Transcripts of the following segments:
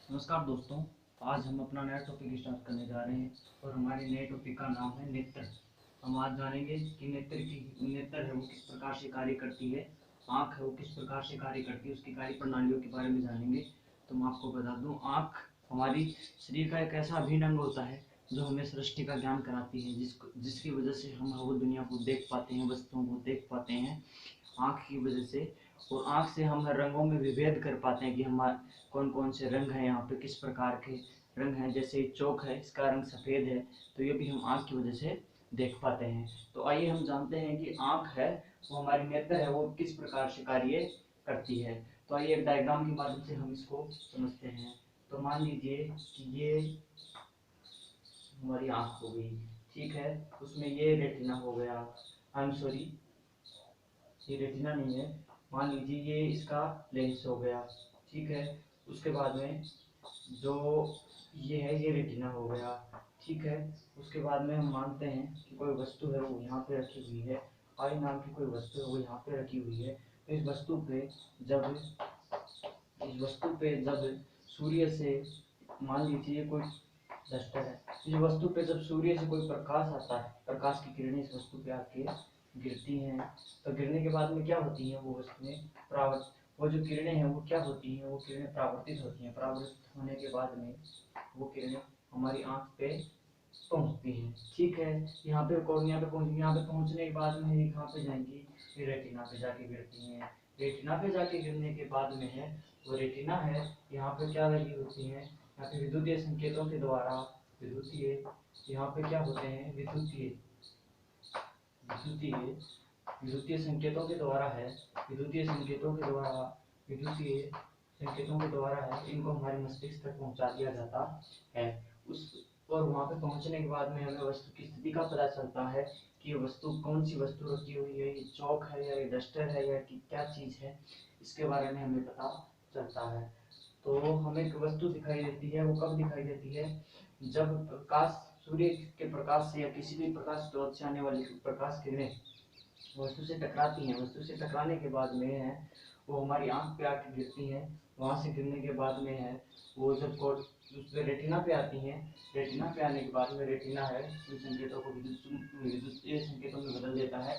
नमस्कार दोस्तों। आज हम अपना नया टॉपिक स्टार्ट करने जा रहे हैं और हमारे नए टॉपिक का नाम है नेत्र। हम आज जानेंगे कि नेत्र है वो किस प्रकार से कार्य करती है, आँख है वो किस प्रकार से कार्य करती है, उसकी कार्य प्रणालियों के बारे में जानेंगे। तो मैं आपको बता दूं, आँख हमारी शरीर का एक ऐसा अभिन्न अंग होता है जो हमें सृष्टि का ज्ञान कराती है, जिसकी वजह से हम वो दुनिया को देख पाते हैं, वस्तुओं को देख पाते हैं आँख की वजह से। और आँख से हम रंगों में विभेद कर पाते हैं कि हम कौन कौन से रंग हैं, यहाँ पे किस प्रकार के रंग हैं। जैसे चौक है, इसका रंग सफ़ेद है, तो ये भी हम आँख की वजह से देख पाते हैं। तो आइए हम जानते हैं कि आँख है वो हमारी नेत्र है वो किस प्रकार से कार्य करती है। तो आइए एक डायग्राम के माध्यम से हम इसको समझते हैं। तो मान लीजिए कि ये हमारी आँख हो गई, ठीक है। उसमें ये रेटिना हो गया, आई एम सॉरी, ये रेटिना नहीं है, मान लीजिए ये इसका लेंस हो गया, ठीक है। उसके बाद में जो ये है ये रेटिना हो गया, ठीक है। उसके बाद में हम मानते हैं कि कोई वस्तु है वो यहाँ पे रखी हुई है, आई नाम की कोई वस्तु है वो यहाँ पे रखी हुई है। तो इस वस्तु पे जब सूर्य से, मान लीजिए कोई डस्टर है, इस वस्तु पे जब सूर्य से कोई प्रकाश आता है, प्रकाश की किरणें इस वस्तु पे आके गिरती हैं, तो गिरने के बाद में क्या होती हैं, वो वस्तुएं परावर्त वो जो किरणें हैं वो क्या होती हैं, वो किरणें परावर्तित होती हैं। परावर्तित होने के बाद में वो किरणें हमारी आँख पे पहुँचती हैं, ठीक है। यहाँ पे कॉर्निया पे पहुँचेंगी, यहाँ पे पहुँचने के बाद में ये कहाँ पे जाएंगी, ये रेटिना पे जाके गिरती हैं। रेटिना पे जाके गिरने के बाद में है वो रेटिना है, यहाँ पे क्या लगी होती है, यहाँ पे विद्युतीय संकेतों के द्वारा, विद्युतीय यहाँ पे क्या होते हैं, विद्युतीय विद्युतीय संकेतों के द्वारा है, विद्युतीय संकेतों के द्वारा विद्युतीय संकेतों के द्वारा है, इनको हमारे मस्तिष्क तक पहुंचा दिया जाता है। उस और वहां पे पहुंचने के बाद में हमें वस्तु की स्थिति का पता चलता है कि ये वस्तु कौन सी वस्तु रखी हुई है, ये चौक है या ये डस्टर है या कि क्या चीज है, इसके बारे में हमें पता चलता है। तो हमें एक वस्तु दिखाई देती है, वो कब दिखाई देती है, जब प्रकाश, सूर्य के प्रकाश से या किसी भी प्रकाश स्रोत से आने वाली प्रकाश किरणें वस्तु से टकराती हैं। वस्तु से टकराने के बाद में है वो हमारी आंख पे आके गिरती हैं। वहां से गिरने के बाद में है वो जब उस रेटिना पे आती हैं, रेटिना पे आने के बाद में रेटिना है उन संकेतों को विद्युतीय संकेतों में बदल देता है,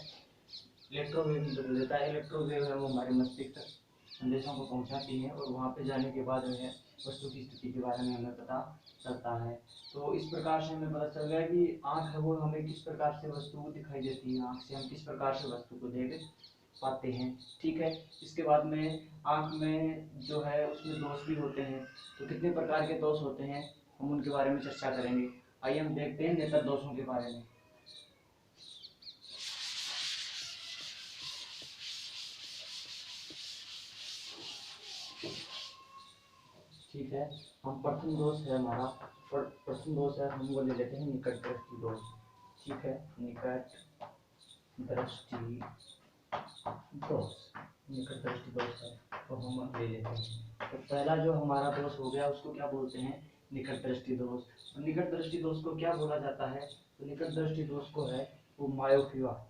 इलेक्ट्रोवेव में बदल देता है। इलेक्ट्रोवेव है वो हमारे मस्तिष्क तक संदेशों को पहुंचाती है और वहां पे जाने के बाद में है वस्तु की स्थिति के बारे में हमें पता चलता है। तो इस प्रकार से हमें पता चल गया कि आँख है वो हमें किस प्रकार से वस्तु को दिखाई देती है, आँख से हम किस प्रकार से वस्तु को देख पाते हैं, ठीक है। इसके बाद में आँख में जो है उसमें दोष भी होते हैं। तो कितने प्रकार के दोष होते हैं हम उनके बारे में चर्चा करेंगे। आइए हम देखते हैं नेत्र दोषों के बारे में। ठीक है, हम प्रथम दोष है हमारा, प्रथम दोष है हम वो ले लेते हैं निकट दृष्टि दोष, ठीक है। निकट दृष्टि दोष, निकट दृष्टि दोष है तो हम ले लेते हैं। तो पहला जो हमारा दोष हो गया उसको क्या बोलते हैं, निकट दृष्टि दोष। तो निकट दृष्टि दोष को क्या बोला जाता है, तो निकट दृष्टि दोष को है वो मायोपिया,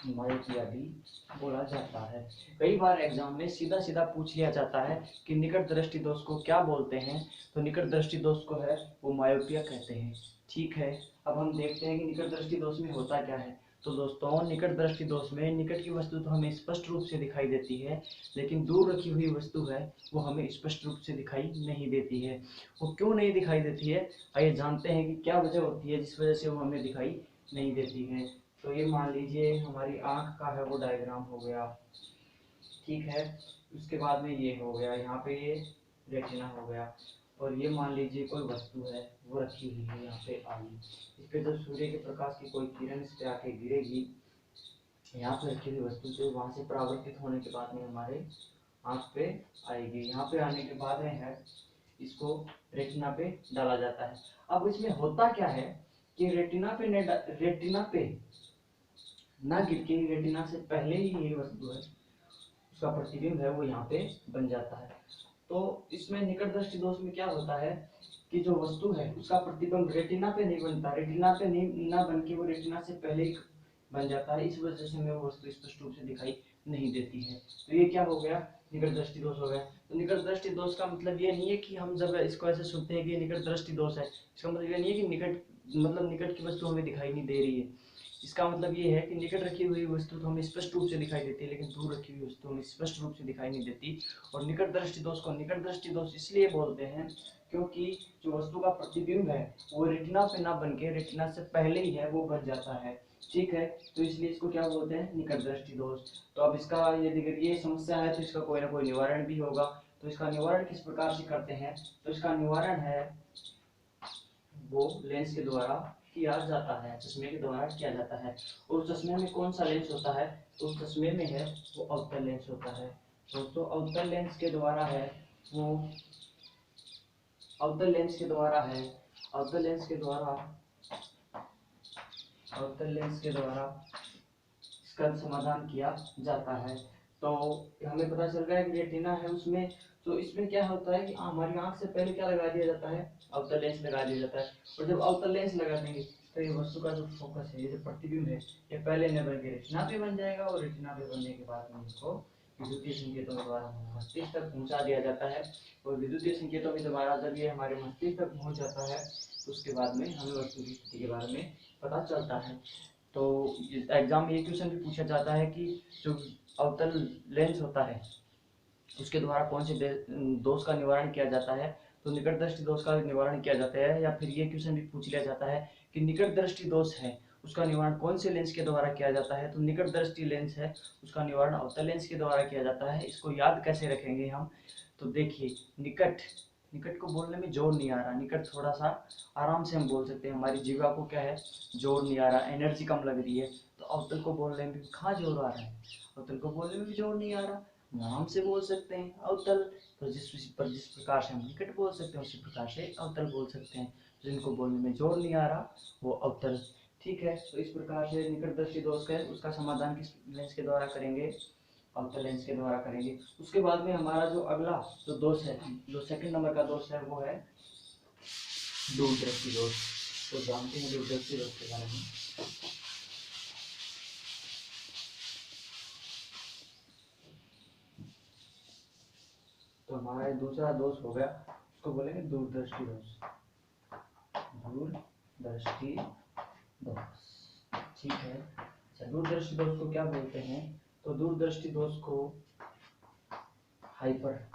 मायोपिया भी बोला जाता है। कई बार एग्जाम में सीधा सीधा पूछ लिया जाता है कि निकट दृष्टि दोष को क्या बोलते हैं, तो निकट दृष्टि दोष को है वो मायोपिया कहते हैं, ठीक है। अब हम देखते हैं कि निकट दृष्टि दोष में होता क्या है। तो दोस्तों, निकट दृष्टि दोष में निकट की वस्तु तो हमें स्पष्ट रूप से दिखाई देती है, लेकिन दूर रखी हुई वस्तु है वो हमें स्पष्ट रूप से दिखाई नहीं देती है। वो क्यों नहीं दिखाई देती है, आइए जानते हैं कि क्या वजह होती है जिस वजह से वो हमें दिखाई नहीं देती है। तो ये मान लीजिए हमारी आँख का है वो डायग्राम हो गया, ठीक है। उसके बाद में ये हो गया, यहाँ पे ये रेटिना हो गया, और ये मान लीजिए कोई वस्तु है वो रखी हुई है यहाँ पे आई। इस पे जब सूर्य के प्रकाश की कोई किरण इस पे आके गिरेगी, यहाँ पे रखी हुई वस्तु से वहां से परावर्तित होने के बाद में हमारे आँख पे आएगी। यहाँ पे आने के बाद में है इसको रेटिना पे डाला जाता है। अब इसमें होता क्या है कि रेटिना पे ना गिर के रेटिना से पहले ही ये वस्तु है उसका प्रतिबिंब है वो यहाँ पे बन जाता है। तो इसमें निकट दृष्टि दोष में क्या होता है कि जो वस्तु है उसका प्रतिबिंब रेटिना पे नहीं बनता, रेटिना पे नहीं ना बन के वो रेटिना से पहले ही बन जाता है। इस वजह से हमें वो वस्तु स्पष्ट रूप से दिखाई नहीं देती है। तो ये क्या हो गया, निकट दृष्टि दोष हो गया। तो निकट दृष्टि दोष का मतलब ये नहीं है कि हम जब इसको ऐसे सुनते हैं कि निकट दृष्टि दोष है, इसका मतलब ये नहीं है कि निकट मतलब निकट की वस्तु हमें दिखाई नहीं दे रही है। इसका मतलब ये है कि निकट रखी हुई वस्तु तो हमें स्पष्ट रूप से दिखाई देती है, लेकिन दूर रखी हुई वस्तु हमें स्पष्ट रूप से दिखाई नहीं देती। और निकट दृष्टि दोष को निकट दृष्टि दोष इसलिए बोलते हैं क्योंकि जो वस्तु का प्रतिबिंब है वो रेटिना पे ना बन के रेटिना से पहले ही है वो बन जाता है। ठीक है, तो इसलिए इसको क्या बोलते हैं, निकट दृष्टि दोष। तो अब इसका यदि ये समस्या है तो इसका कोई ना कोई निवारण भी होगा। तो इसका निवारण किस प्रकार से करते हैं, तो इसका निवारण है वो लेंस के द्वारा किया जाता है, चश्मे के द्वारा किया जाता है। और चश्मे में कौन सा लेंस होता है, तो उस चश्मे में है वो अवतल लेंस होता है। दोस्तों अवतल लेंस के द्वारा है वो अवतल लेंस के द्वारा है अवतल लेंस के द्वारा अवतल लेंस के द्वारा इसका समाधान किया जाता है। तो हमें पता चल रहा है कि रेटिना है उसमें, तो इसमें क्या होता है कि हमारी आंख से पहले क्या लगा दिया जाता है, अवतल लेंस लगा दिया जाता है। और जब अवतल लेंस लगा देंगे तो ये वस्तु का जो फोकस है, ये जो प्रतिबिंब है, ये पहले न बन के रेटिना पे बन जाएगा और रेटिना पे बनने के बाद में इसको विद्युतीय संकेतों के द्वारा मस्तिष्क तक पहुंचा दिया जाता है। और विद्युतीय संकेतों के द्वारा जब ये हमारे मस्तिष्क तक पहुंच जाता है तो उसके बाद में हमें वस्तु की स्थिति के बारे में पता चलता है। तो एग्जाम में ये क्वेश्चन भी पूछा जाता है कि जो अवतल लेंस होता है उसके द्वारा कौन से दोष का निवारण किया जाता है, तो निकट दृष्टि दोष का निवारण किया जाता है। या फिर ये क्वेश्चन भी पूछ लिया जाता है कि निकट दृष्टि दोष है उसका निवारण कौन से लेंस के द्वारा किया जाता है, तो निकट दृष्टि लेंस है उसका निवारण अवतल लेंस के द्वारा किया जाता है। इसको याद कैसे रखेंगे हम, तो देखिए निकट निकट को बोलने में जोर नहीं आ रहा, निकट थोड़ा सा आराम से हम बोल सकते हैं, हमारी जीवा को क्या है, जोर नहीं आ रहा, एनर्जी कम लग रही है। तो अवतल को बोलने में कहाँ जोर आ रहा है, अवतल को बोलने में भी जोर नहीं आ रहा, आराम से बोल सकते हैं अवतल। तो जिस प्रकार से हम निकट बोल सकते हैं उसी प्रकार से अवतल बोल सकते हैं। जिनको बोलने में जोर नहीं आ रहा वो अवतल। ठीक है, तो इस प्रकार से निकट दृष्टि दोष का उसका समाधान किस लेंस के द्वारा करेंगे, अवतल लेंस के द्वारा करेंगे। उसके बाद में हमारा जो अगला जो दोष है, जो सेकंड नंबर का दोष है वो है दूरदृष्टि दोष। तो जानते हैं दूरदृष्टि दोष के बारे में। तो हमारा दूसरा दोष हो गया, उसको बोलेंगे दूरदृष्टि दोष, दूरदृष्टि दोष। ठीक है, अच्छा दूरदृष्टि दोष को क्या बोलते हैं, तो दूरदृष्टि दोष को हाइपर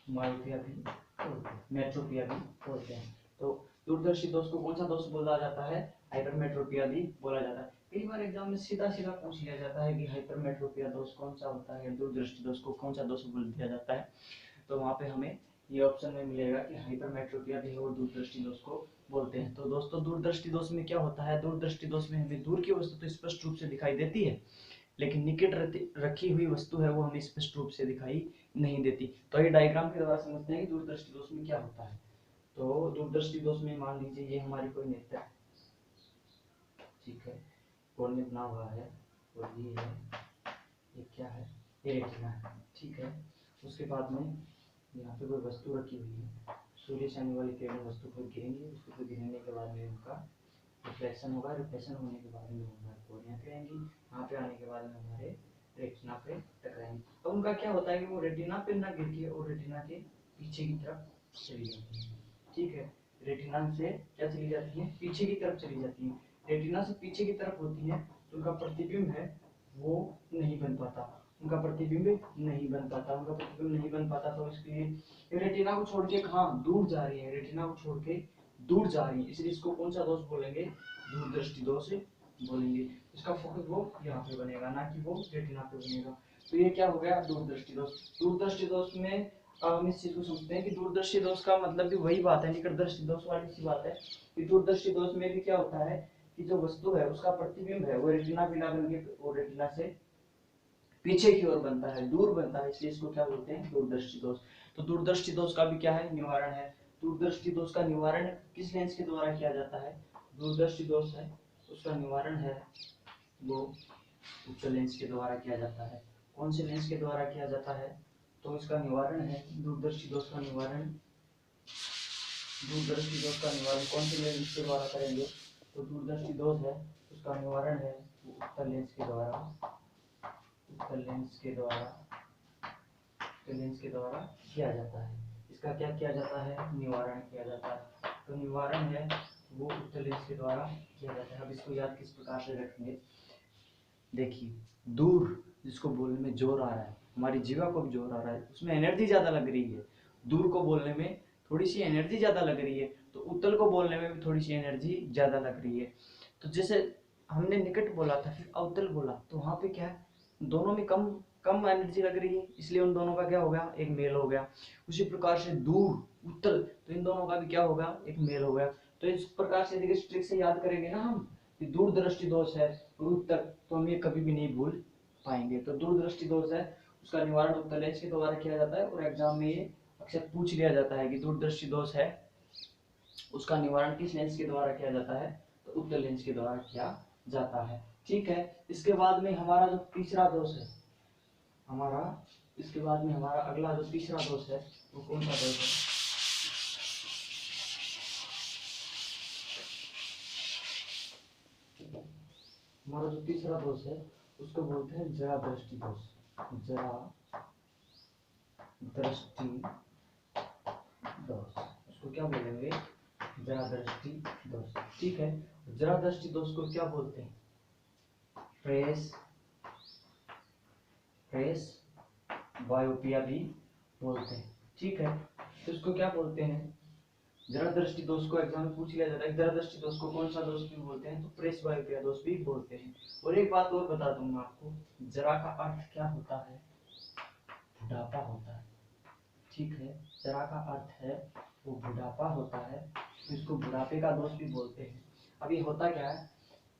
मायोपिया भी बोलते हैं, मेट्रोपिया भी बोलते हैं। तो दूरदर्शी दोष को कौन सा दोष बोला जाता है, हाइपरमेट्रोपिया भी बोला जाता है। कई बार एग्जाम में सीधा सीधा पूछ लिया जाता है कि हाइपरमेट्रोपिया दोष कौन सा होता है, दूरदृष्टि दोष को कौन सा दोष बोल दिया जाता है। तो वहाँ पे हमें ये ऑप्शन में मिलेगा कि हाइपरमेट्रोपिया भी और दूरदृष्टि दोष को बोलते हैं। तो दोस्तों दूरदृष्टि दोष में क्या होता है, दूरदृष्टि दोष में हमें दूर की वस्तु तो स्पष्ट रूप से दिखाई देती है, लेकिन निकट रखी हुई वस्तु है वो हमें स्पष्ट रूप से दिखाई नहीं देती। तो ये डायग्राम के द्वारा समझते हैं कि दूरदृष्टि दोष में क्या होता है। तो दूरदृष्टि दोष में मान लीजिए ये हमारी कोई नेत्र है, ठीक है, कोण बना हुआ है और ये है, ये क्या है, ये रेटिना है। ठीक है, उसके बाद में यहाँ पे कोई वस्तु रखी हुई है, सूर्य से आने वाली किरण वस्तु पर गिरेंगे, उसको पर गिरने के बाद में उनका रिफ्लेक्शन होगा, रिफ्लेक्शन होने के बाद में हमारे कोर्निया पे आएंगी, यहाँ पे आने के बाद में हमारे रेटिना पे टकराएंगी। अब उनका क्या होता है कि वो रेटिना पे ना गिर के और रेटिना के पीछे की तरफ चली जाती है। ठीक है, रेटिना से क्या चली जाती है, पीछे की तरफ चली जाती है। रेटिना से पीछे की तरफ होती है तो उनका प्रतिबिंब है वो नहीं बन पाता, उनका प्रतिबिंब नहीं बन पाता, उनका प्रतिबिंब नहीं बन पाता। तो इसके लिए रेटिना को छोड़ के कहाँ दूर जा रही है, रेटिना को छोड़ के दूर जा रही है, इसलिए इसको कौन सा दोष बोलेंगे, दूरदृष्टि दोष बोलेंगे। इसका फोकस वो यहाँ पे बनेगा, ना कि वो रेटिना पे बनेगा। तो ये क्या हो गया, दूरदृष्टि दोष। दूरदृष्टि दोष में हम इस चीज को समझते हैं कि दूरदृष्टि दोष का मतलब भी वही बात है, निकट दृष्टि दोष वाली सी बात है कि दूरदृष्टि दोष में भी क्या होता है कि जो वस्तु है उसका प्रतिबिंब है वो रेटिना पे ना बन के और रेटिना से पीछे की ओर बनता है, दूर बनता है, इसलिए इसको क्या बोलते हैं, दूरदृष्टि दोष। तो दूरदृष्टि दोष का भी क्या है, निवारण है। दूरदृष्टि दोष का निवारण किस लेंस के द्वारा किया जाता है, दूरदृष्टि दोष है उसका निवारण है वो उत्तल लेंस के द्वारा किया जाता है। कौन से लेंस के द्वारा किया जाता है, तो इसका निवारण है दूरदृष्टि दोष का निवारण, दूरदृष्टि दोष का निवारण कौन से लेंस के द्वारा करेंगे, तो दूरदृष्टि दोष है उसका निवारण है उत्तल लेंस के द्वारा किया जाता है। इसका क्या किया जाता है? निवारण किया जाता है। तो निवारण है वो उत्तल लेंस के द्वारा किया जाता है। अब इसको याद किस प्रकार से रखेंगे? देखिए, दूर जिसको बोलने में जोर आ रहा है, हमारी जीवा को भी जोर आ रहा है, उसमें एनर्जी ज्यादा लग रही है। दूर को बोलने में थोड़ी सी एनर्जी ज्यादा लग रही है, तो उत्तल को बोलने में भी थोड़ी सी एनर्जी ज्यादा लग रही है। तो जैसे हमने निकट बोला था, फिर अवतल बोला, तो वहां पे क्या है, दोनों में कम कम एनर्जी लग रही है, इसलिए उन दोनों का क्या हो गया? एक मेल हो गया। उसी प्रकार से दूर उत्तल, तो इन दोनों का भी क्या होगा? एक मेल हो गया। तो इस प्रकार से देखिए, ट्रिक से याद करेंगे ना हम कि दूरदृष्टि दोष है और उत्तर, तो हम ये कभी भी नहीं भूल पाएंगे। तो दूरदृष्टि दोष है, उसका निवारण उत्तल लेंस के द्वारा किया जाता है, और एग्जाम में ये अक्सर पूछ लिया जाता है कि दूरदृष्टि दोष है, उसका निवारण किस लेंस के द्वारा किया जाता है? तो उत्तल लेंस के द्वारा किया जाता है। ठीक है। इसके बाद में हमारा जो तीसरा दोष है, हमारा अगला जो तीसरा दोष है, वो कौन सा दोष है? हमारा जो तीसरा दोष है, उसको बोलते हैं जरा दृष्टि दोष। जरा दृष्टि दोष, उसको क्या बोलेंगे? जरा दृष्टि दोष। ठीक है। जरा दृष्टि दोष को क्या बोलते हैं? फ्रेश बायोपिया भी बोलते हैं। ठीक है। तो इसको क्या बोलते हैं? जरा दृष्टि दोष को एग्जाम में पूछ लिया जाता है। जरा दृष्टि दोष को कौन सा दोष भी बोलते हैं? तो प्रेस बायोपिया दोष भी बोलते हैं। और एक बात और बता दूंगा आपको, जरा का अर्थ क्या होता है? बुढ़ापा होता है। ठीक है। जरा का अर्थ है वो बुढ़ापा होता है, तो इसको बुढ़ापे का दोष भी बोलते हैं। अब ये होता क्या है?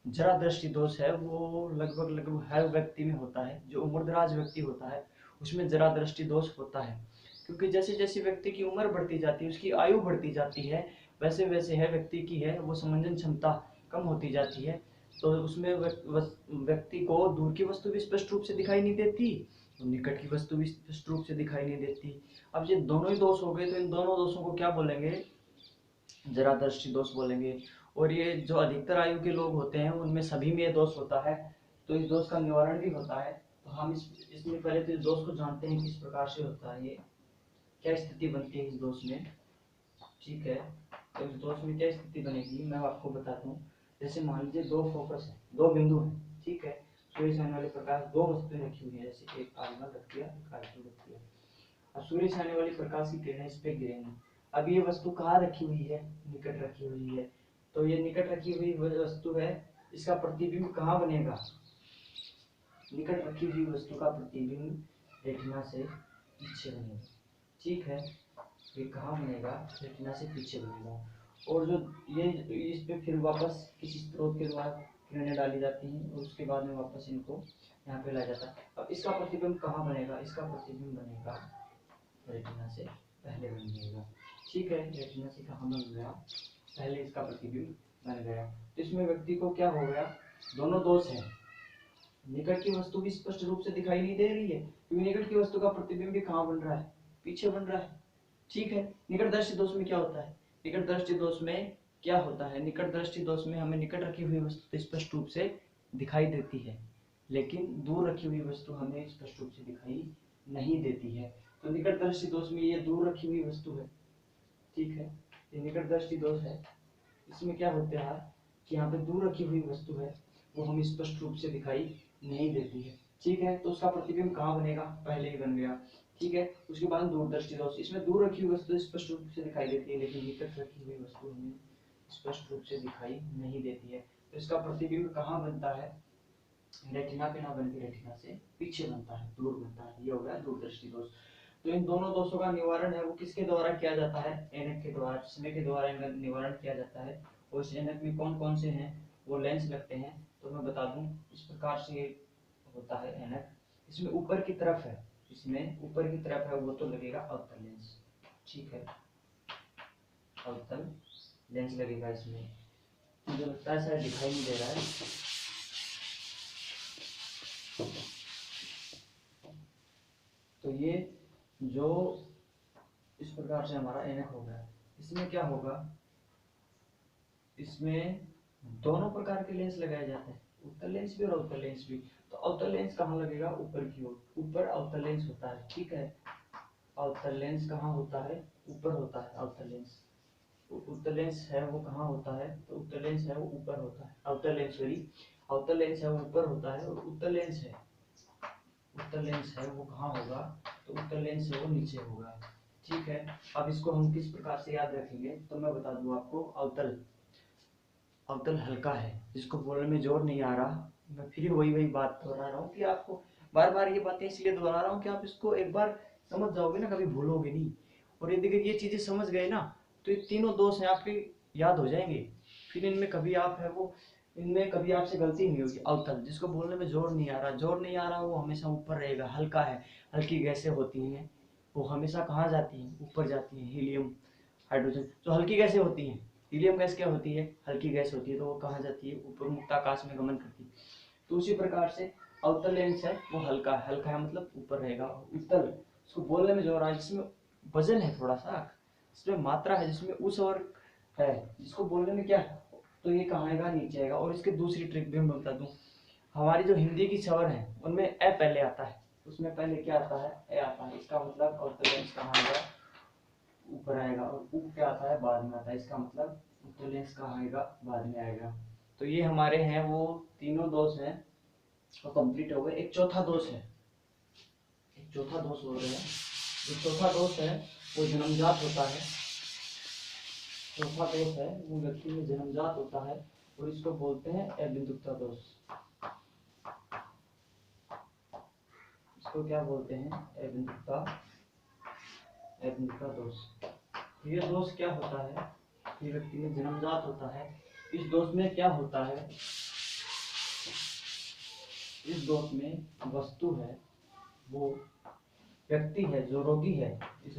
जरा दृष्टि दोष है वो लगभग हर व्यक्ति में होता है। जो उम्रदराज व्यक्ति होता है उसमें जरा दृष्टि दोष होता है, क्योंकि जैसे जैसे व्यक्ति की उम्र बढ़ती जाती है, उसकी आयु बढ़ती जाती है, वैसे वैसे है व्यक्ति की है वो समंजन क्षमता कम होती जाती है। तो उसमें व्यक्ति को दूर की वस्तु भी स्पष्ट रूप से दिखाई नहीं देती, तो निकट की वस्तु भी स्पष्ट रूप से दिखाई नहीं देती। अब ये दोनों ही दोष हो गए, तो इन दोनों दोषों को क्या बोलेंगे? जरा दृष्टि दोष बोलेंगे। और ये जो अधिकतर आयु के लोग होते हैं उनमें सभी में ये दोष होता है, तो इस दोष का निवारण भी होता है। तो हम इसमें पहले तो इस दोष को जानते हैं किस प्रकार से होता है, ये क्या स्थिति बनती है इस दोष में। ठीक है। तो इस दोष में क्या स्थिति बनेगी मैं आपको बताता हूँ। जैसे मान लीजिए दो फोकस है, दो बिंदु है। ठीक है। सूर्य से आने वाले प्रकाश, दो वस्तुएं रखी हुई है, जैसे एक R1 रख दिया, एक R2 रख दिया। अब सूर्य से आने वाली प्रकाश की किरणें इस पे गिरेंगी। अब ये वस्तु कहाँ रखी हुई है? निकट रखी हुई है। तो ये निकट रखी हुई वस्तु है, इसका प्रतिबिंब कहाँ बनेगा? निकट रखी हुई वस्तु का प्रतिबिंब रेटिना से पीछे बनेगा। ठीक है। ये कहाँ बनेगा? रेटिना से पीछे बनेगा। और जो ये इस पे फिर वापस किसी स्रोत के द्वारा किरणें डाली जाती हैं, और उसके बाद में वापस इनको यहाँ पे लाया जाता है। अब इसका प्रतिबिंब कहाँ बनेगा? इसका प्रतिबिंब बनेगा रेटिना से पहले बन जाएगा। ठीक है। रेटिना से कहाँ बन गया? पहले इसका प्रतिबिंब बन गया। तो इसमें व्यक्ति को क्या हो गया? दोनों दोष है, निकट की वस्तु भी स्पष्ट रूप से दिखाई नहीं दे रही है, क्योंकि निकट की वस्तु का प्रतिबिंब भी कहाँ बन रहा है? पीछे बन रहा है। ठीक है। निकट दृष्टि दोष में क्या होता है? निकट दृष्टि दोष में क्या होता है? निकट दृष्टि दोष में हमें निकट रखी हुई वस्तु स्पष्ट रूप से दिखाई देती है, लेकिन दूर रखी हुई वस्तु हमें स्पष्ट रूप से दिखाई नहीं देती है। तो निकट दृष्टि दोष में ये दूर रखी हुई वस्तु है। ठीक है। ये निकट दृष्टि दोष है। इसमें क्या होता है कि यहाँ पे दूर रखी हुई वस्तु है वो हमें स्पष्ट रूप से दिखाई नहीं देती है। ठीक है। तो उसका प्रतिबिंब कहाँ बनेगा? पहले ही बन गया। ठीक है। उसके बाद दूरदृष्टि दोष, इसमें दूर रखी हुई वस्तु स्पष्ट रूप से दिखाई देती है, लेकिन निकट रखी हुई वस्तु हमें स्पष्ट रूप से दिखाई नहीं देती है। तो इसका प्रतिबिंब कहाँ बनता है? रेटिना पे ना बनकर रेटिना से पीछे बनता है, दूर बनता है। ये हो गया दूरदृष्टि दोष। तो इन दोनों दोषों का निवारण है वो किसके द्वारा किया जाता है? ऐनक के द्वारा, चश्मे के द्वारा इनका निवारण किया जाता है। और इस ऐनक में कौन कौन से हैं वो लेंस लगते हैं, तो मैं बता दूं इस प्रकार से होता है ऐनक। इसमें ऊपर की तरफ है, इसमें ऊपर की तरफ है वो तो लगेगा अवतल लेंस। ठीक है। अवतल लेंस लगेगा इसमें। मुझे लगता है शायद दिखाई नहीं दे रहा है। तो ये जो इस प्रकार से हमारा ऐनक हो गया, इसमें क्या होगा? इसमें दोनों प्रकार के लेंस लगाए जाते हैं। उत्तल लेंस भी और अवतल लेंस भी। तो अवतल लेंस कहाँ लगेगा? ऊपर की ओर, ऊपर अवतल लेंस होता है, ठीक है। अवतल लेंस कहाँ होता है? ऊपर होता है अवतल लेंस। उत्तल लेंस है वो कहाँ होता है? तो उत्तल लेंस है वो ऊपर होता है, अवतल लेंस सॉरी, अवतल लेंस है वो ऊपर होता है, और उत्तल लेंस है वो कहाँ होगा? तो उत्तल लेंस है वो नीचे होगा, ठीक है। अब इसको हम किस प्रकार से याद रखेंगे? तो मैं बता दूं आपको, अवतल हल्का है, जिसको बोलने में जोर नहीं आ रहा। मैं फिर वही बात दोहरा रहा हूँ कि आपको बार बार ये बातें इसलिए दोहरा रहा हूँ कि आप इसको एक बार समझ जाओगे ना, कभी भूलोगे नहीं। और यदि ये चीजें समझ गए ना, तो ये तीनों दोष हैं आपके याद हो जाएंगे। फिर इनमें कभी आप है वो इनमें कभी आपसे गलती नहीं होगी। अवतल, जिसको बोलने में जोर नहीं आ रहा, वो हमेशा ऊपर रहेगा, हल्का है। हल्की गैसें होती हैं, वो हमेशा कहाँ जाती हैं? ऊपर जाती हैं। हीलियम, हाइड्रोजन, जो हल्की गैसें होती हैं। हीलियम गैस क्या होती है? हल्की गैस होती है, तो वो कहाँ जाती है? ऊपर मुक्त आकाश में गमन करती है। तो उसी प्रकार से अवतल लेंस है वो हल्का है, हल्का है मतलब ऊपर रहेगा। उत्तल, उसको बोलने में जोर आ, जिसमें वजन है थोड़ा सा, जिसमें मात्रा है, जिसमें उस और है, जिसको बोलने में क्या है, तो ये कहाँ आएगा? नीचे आएगा। और इसकी दूसरी ट्रिक भी मैं बता दूं, हमारी जो हिंदी की स्वर है उनमें ए पहले आता है, उसमें पहले क्या आता है? ए आता है। इसका मतलब अवतल लेंस कहाँ आएगा? ऊपर आएगा। और ऊ क्या आता है? बाद में आता है। इसका मतलब उत्तल लेंस कहाँ आएगा? बाद में आएगा। तो ये हमारे हैं वो तीनों दोष हैं, वो कंप्लीट हो गए। एक चौथा दोष है, एक चौथा दोष हो रहा है। जो चौथा दोष है वो जन्मजात होता है। चौथा दोष है वो व्यक्ति में जन्मजात होता है, और इसको बोलते हैं अबिंदुकता दोष। इसको क्या बोलते हैं? अबिंदुकता दोष। ये दोष क्या होता है? ये व्यक्ति में जन्मजात होता है। इस दोष में क्या होता है? इस दोष में वस्तु है वो व्यक्ति है जो रोगी है, इस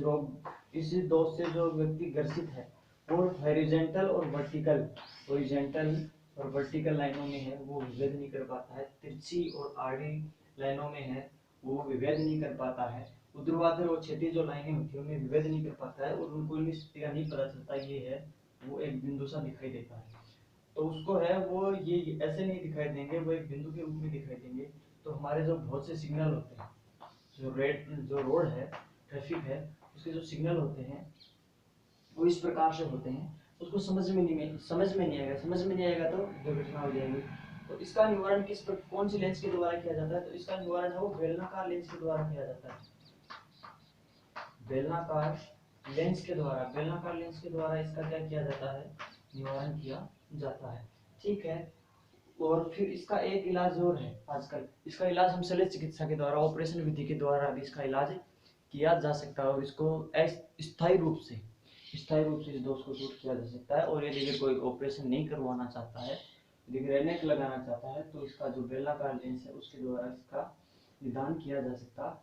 दोष से जो व्यक्ति ग्रसित है, वो हॉरिजॉन्टल और वर्टिकल लाइनों में है वो विभेद नहीं कर पाता है। तिरछी और आड़ी लाइनों में है वो विभेद नहीं कर पाता है। ऊर्ध्वाधर और क्षैतिज जो लाइनें होती है उनमें विभेद नहीं कर पाता है, और उनको इस स्थिति का नहीं पता चलता ये है, वो एक बिंदु सा दिखाई देता है। तो उसको है वो ये ऐसे नहीं दिखाई देंगे, वो एक बिंदु के रूप में दिखाई देंगे। तो हमारे जो बहुत से सिग्नल होते हैं, जो रोड है, ट्रैफिक है, उसके जो सिग्नल होते हैं वो इस प्रकार से होते हैं, उसको समझ में नहीं आएगा तो दुर्घटना हो जाएगी। तो इसका निवारण कौन सी लेंस के द्वारा किया जाता है? तो इसका निवारण है वो बेलनाकार लेंस के द्वारा किया जाता है। बेलनाकार लेंस के द्वारा इसका क्या किया जाता है? निवारण किया जाता है, ठीक है। और फिर इसका एक इलाज और है आजकल, इसका इलाज हम शल्य चिकित्सा के द्वारा, ऑपरेशन विधि के द्वारा भी इसका इलाज किया जा सकता है, और इसको स्थायी रूप से इस दोष को दूर किया जा सकता है। और यदि कोई ऑपरेशन नहीं करवाना चाहता है, यदि रेनेट लगाना चाहता है, तो इसका जो बेलनाकार लेंस है उसके द्वारा इसका निदान किया जा सकता